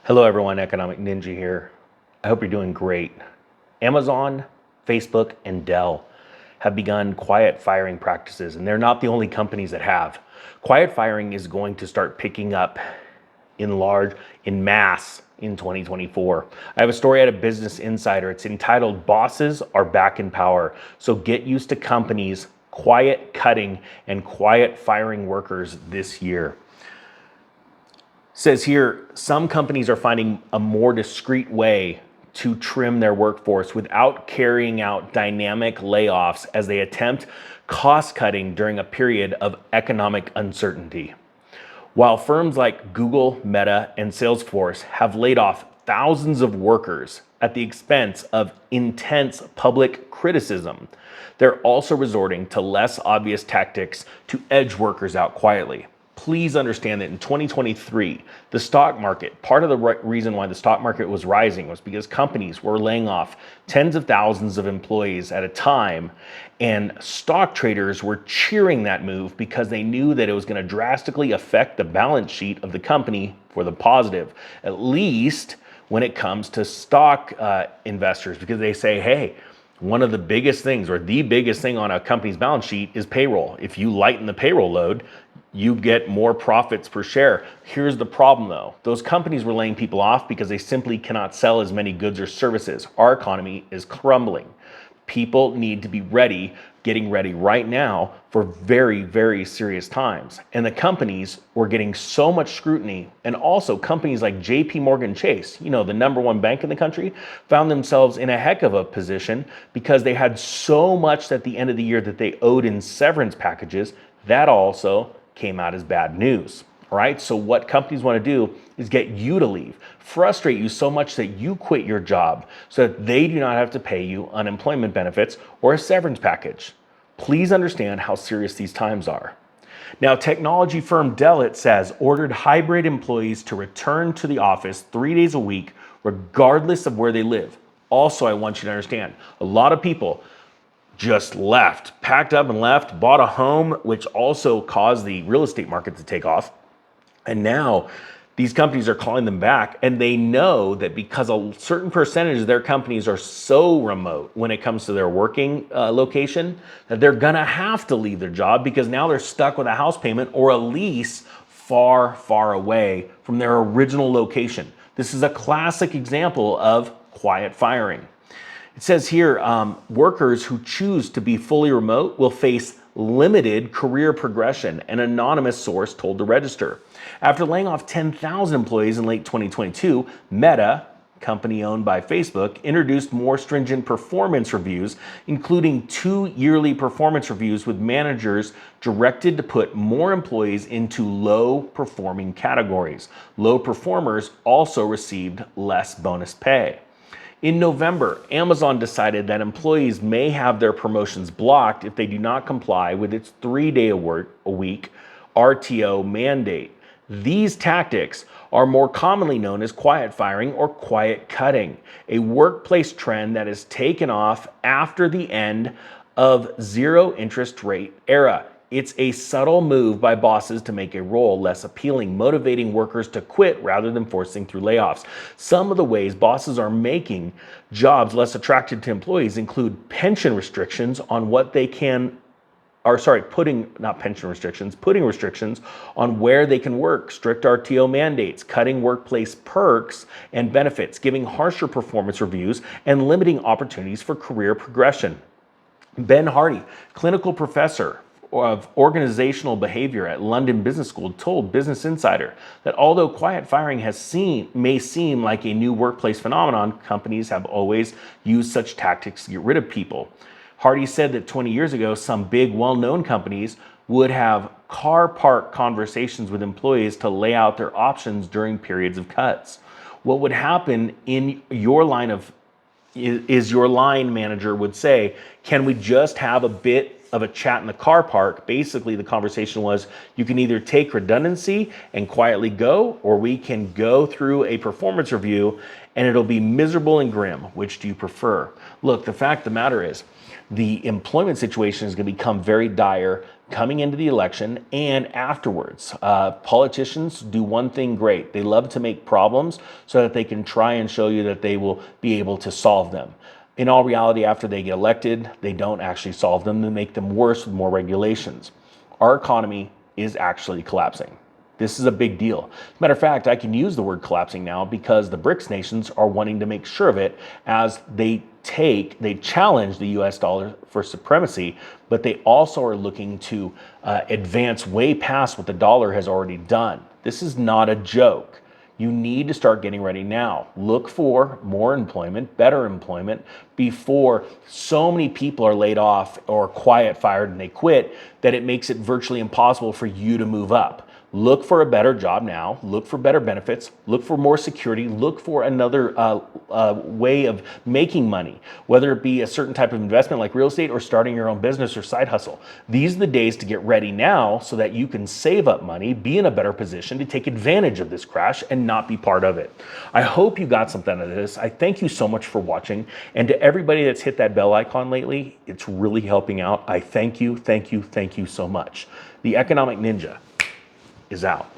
Hello everyone, Economic Ninja here. I hope you're doing great. Amazon, Facebook, and Dell have begun quiet firing practices, and they're not the only companies that have. Quiet firing is going to start picking up in mass in 2024. I have a story out of Business Insider. It's entitled Bosses Are Back in Power. So get used to companies quiet cutting and quiet firing workers this year. Says here, some companies are finding a more discreet way to trim their workforce without carrying out dynamic layoffs as they attempt cost cutting during a period of economic uncertainty. While firms like Google, Meta, and Salesforce have laid off thousands of workers at the expense of intense public criticism, they're also resorting to less obvious tactics to edge workers out quietly. Please understand that in 2023, the stock market, part of the reason why the stock market was rising was because companies were laying off tens of thousands of employees at a time, and stock traders were cheering that move because they knew that it was going to drastically affect the balance sheet of the company for the positive, at least when it comes to stock investors, because they say, hey, one of the biggest things or the biggest thing on a company's balance sheet is payroll. If you lighten the payroll load, you get more profits per share. Here's the problem though. Those companies were laying people off because they simply cannot sell as many goods or services. Our economy is crumbling. People need to be ready, getting ready right now for very, very serious times. And the companies were getting so much scrutiny. And also companies like JP Morgan Chase, the number one bank in the country, found themselves in a heck of a position because they had so much at the end of the year that they owed in severance packages. That also came out as bad news. All right. So what companies want to do is get you to leave, frustrate you so much that you quit your job so that they do not have to pay you unemployment benefits or a severance package. Please understand how serious these times are. Now, technology firm Dell, it says, ordered hybrid employees to return to the office 3 days a week, regardless of where they live. Also, I want you to understand, a lot of people just left, packed up and left, bought a home, which also caused the real estate market to take off. And now these companies are calling them back, and they know that because a certain percentage of their companies are so remote when it comes to their working location, that they're gonna have to leave their job because now they're stuck with a house payment or a lease far, far away from their original location. This is a classic example of quiet firing. It says here, workers who choose to be fully remote will face limited career progression, an anonymous source told the Register. After laying off 10,000 employees in late 2022, Meta, company owned by Facebook, introduced more stringent performance reviews, including 2 yearly performance reviews with managers directed to put more employees into low-performing categories. Low performers also received less bonus pay. In November, Amazon decided that employees may have their promotions blocked if they do not comply with its 3-day-a-week RTO mandate. These tactics are more commonly known as quiet firing or quiet cutting, a workplace trend that has taken off after the end of zero interest rate era. It's a subtle move by bosses to make a role less appealing, motivating workers to quit rather than forcing through layoffs. Some of the ways bosses are making jobs less attractive to employees include pension restrictions on what they can, putting restrictions on where they can work, strict RTO mandates, cutting workplace perks and benefits, giving harsher performance reviews, and limiting opportunities for career progression. Ben Hardy, clinical professor of organizational behavior at London Business School, told Business Insider that although quiet firing may seem like a new workplace phenomenon, companies have always used such tactics to get rid of people. Hardy said that 20 years ago, some big, well-known companies would have car park conversations with employees to lay out their options during periods of cuts. What would happen in your line is your line manager would say, can we just have a bit of a chat in the car park? Basically, the conversation was, you can either take redundancy and quietly go, or we can go through a performance review and it'll be miserable and grim. Which do you prefer? Look, the fact of the matter is, The employment situation is going to become very dire coming into the election and afterwards. Politicians do one thing great. They love to make problems so that they can try and show you that they will be able to solve them. In all reality, after they get elected, they don't actually solve them. They make them worse with more regulations. Our economy is actually collapsing. This is a big deal. As a matter of fact, I can use the word collapsing now because the BRICS nations are wanting to make sure of it as they challenge the US dollar for supremacy, but they also are looking to advance way past what the dollar has already done. This is not a joke. You need to start getting ready now. Look for more employment, better employment, before so many people are laid off or quiet fired and they quit that it makes it virtually impossible for you to move up. Look for a better job now, look for better benefits, look for more security, look for another way of making money, whether it be a certain type of investment like real estate or starting your own business or side hustle. These are the days to get ready now so that you can save up money, be in a better position to take advantage of this crash and not be part of it. I hope you got something out of this. I thank you so much for watching. And to everybody that's hit that bell icon lately, it's really helping out. I thank you, thank you, thank you so much. The Economic Ninja is out.